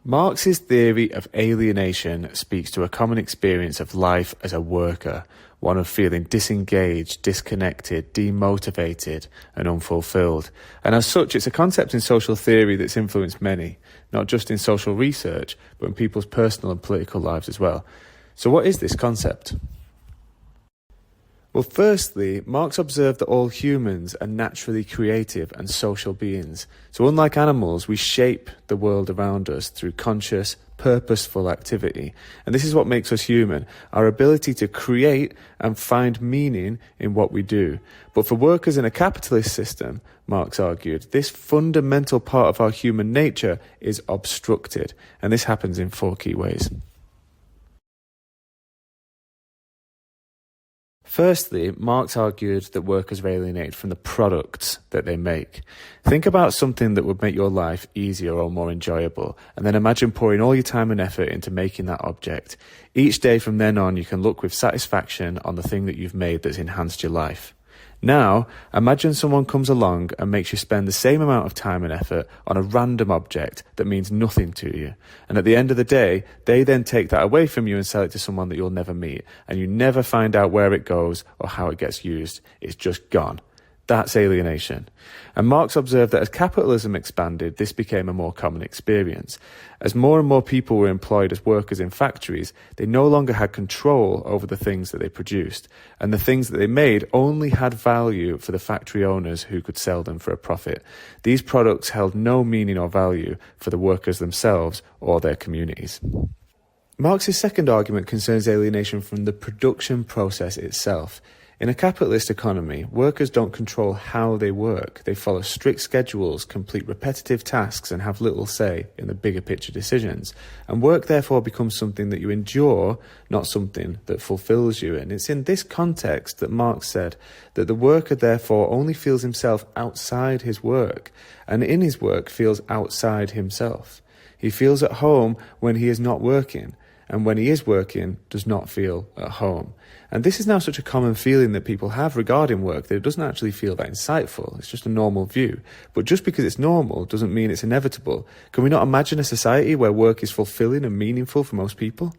Marx's theory of alienation speaks to a common experience of life as a worker, one of feeling disengaged, disconnected, demotivated, and unfulfilled. And as such, it's a concept in social theory that's influenced many, not just in social research, but in people's personal and political lives as well. So what is this concept? Well, firstly, Marx observed that all humans are naturally creative and social beings. So unlike animals, we shape the world around us through conscious, purposeful activity. And this is what makes us human, our ability to create and find meaning in what we do. But for workers in a capitalist system, Marx argued, this fundamental part of our human nature is obstructed. And this happens in 4 key ways. Firstly, Marx argued that workers are alienated from the products that they make. Think about something that would make your life easier or more enjoyable, and then imagine pouring all your time and effort into making that object. Each day from then on, you can look with satisfaction on the thing that you've made that's enhanced your life. Now, imagine someone comes along and makes you spend the same amount of time and effort on a random object that means nothing to you. And at the end of the day, they then take that away from you and sell it to someone that you'll never meet. And you never find out where it goes or how it gets used. It's just gone. That's alienation. And Marx observed that as capitalism expanded, this became a more common experience. As more and more people were employed as workers in factories, they no longer had control over the things that they produced. And the things that they made only had value for the factory owners who could sell them for a profit. These products held no meaning or value for the workers themselves or their communities. Marx's second argument concerns alienation from the production process itself. In a capitalist economy, workers don't control how they work. They follow strict schedules, complete repetitive tasks, and have little say in the bigger picture decisions. And work therefore becomes something that you endure, not something that fulfills you. And it's in this context that Marx said that the worker therefore only feels himself outside his work, and in his work feels outside himself. He feels at home when he is not working, and when he is working, does not feel at home. And this is now such a common feeling that people have regarding work that it doesn't actually feel that insightful. It's just a normal view. But just because it's normal doesn't mean it's inevitable. Can we not imagine a society where work is fulfilling and meaningful for most people?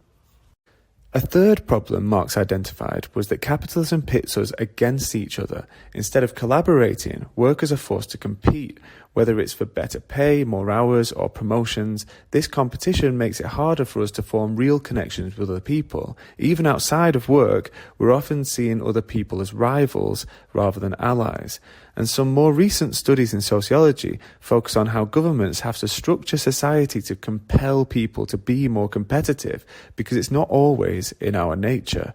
A third problem Marx identified was that capitalism pits us against each other. Instead of collaborating, workers are forced to compete. Whether it's for better pay, more hours, or promotions, this competition makes it harder for us to form real connections with other people. Even outside of work, we're often seeing other people as rivals rather than allies. And some more recent studies in sociology focus on how governments have to structure society to compel people to be more competitive, because it's not always in our nature.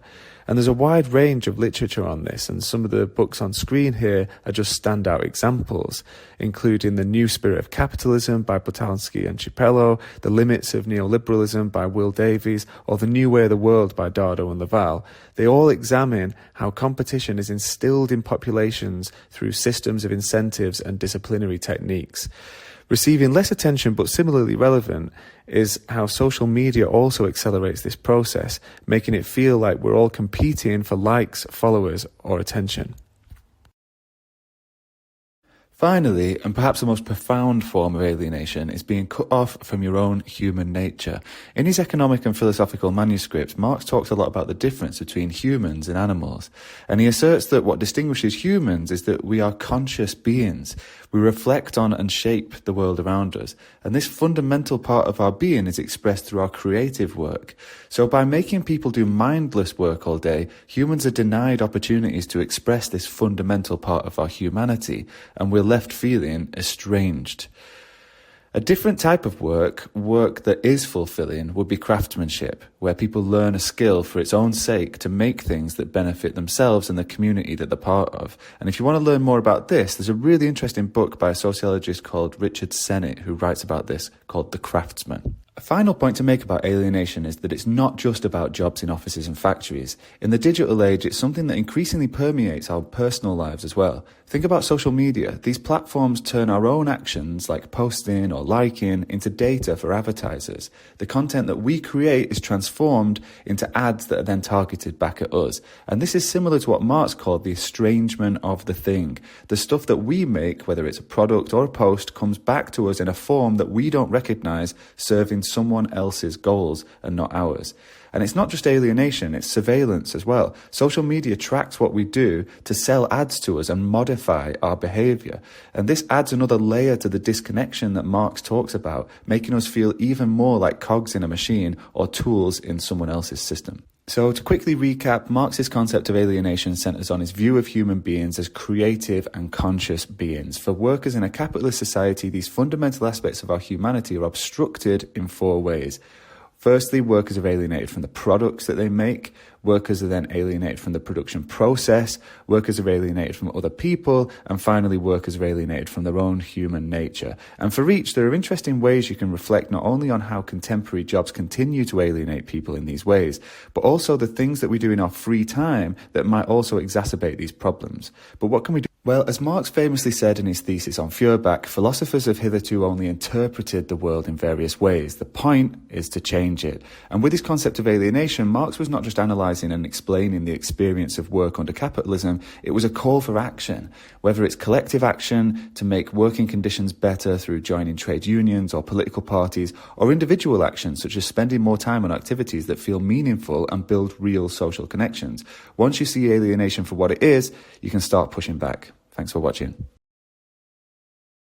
And there's a wide range of literature on this, and some of the books on screen here are just standout examples, including The New Spirit of Capitalism by Boltanski and Chiapello, The Limits of Neoliberalism by Davies, or The New Way of the World by Dardot and Laval. They all examine how competition is instilled in populations through systems of incentives and disciplinary techniques. Receiving less attention but similarly relevant is how social media also accelerates this process, making it feel like we're all competing for likes, followers, or attention. Finally, and perhaps the most profound form of alienation, is being cut off from your own human nature. In his economic and philosophical manuscripts, Marx talks a lot about the difference between humans and animals. And he asserts that what distinguishes humans is that we are conscious beings. We reflect on and shape the world around us. And this fundamental part of our being is expressed through our creative work. So by making people do mindless work all day, humans are denied opportunities to express this fundamental part of our humanity, and we're left feeling estranged. A different type of work that is fulfilling, would be craftsmanship, where people learn a skill for its own sake to make things that benefit themselves and the community that they're part of. And if you want to learn more about this, there's a really interesting book by a sociologist called Richard Sennet who writes about this, called The Craftsman. A final point to make about alienation is that it's not just about jobs in offices and factories. In the digital age, it's something that increasingly permeates our personal lives as well. Think about social media. These platforms turn our own actions, like posting or liking, into data for advertisers. The content that we create is transformed into ads that are then targeted back at us. And this is similar to what Marx called the estrangement of the thing. The stuff that we make, whether it's a product or a post, comes back to us in a form that we don't recognize, serving someone else's goals and not ours. And it's not just alienation, it's surveillance as well. Social media tracks what we do to sell ads to us and modify our behaviour. And this adds another layer to the disconnection that Marx talks about, making us feel even more like cogs in a machine or tools in someone else's system. So to quickly recap, Marx's concept of alienation centres on his view of human beings as creative and conscious beings. For workers in a capitalist society, these fundamental aspects of our humanity are obstructed in 4 ways. Firstly, workers are alienated from the products that they make. Workers are then alienated from the production process. Workers are alienated from other people. And finally, workers are alienated from their own human nature. And for each, there are interesting ways you can reflect not only on how contemporary jobs continue to alienate people in these ways, but also the things that we do in our free time that might also exacerbate these problems. But what can we do? Well, as Marx famously said in his thesis On Feuerbach, philosophers have hitherto only interpreted the world in various ways. The point is to change it. And with his concept of alienation, Marx was not just analysing and explaining the experience of work under capitalism, it was a call for action. Whether it's collective action to make working conditions better through joining trade unions or political parties, or individual action such as spending more time on activities that feel meaningful and build real social connections. Once you see alienation for what it is, you can start pushing back. Thanks for watching.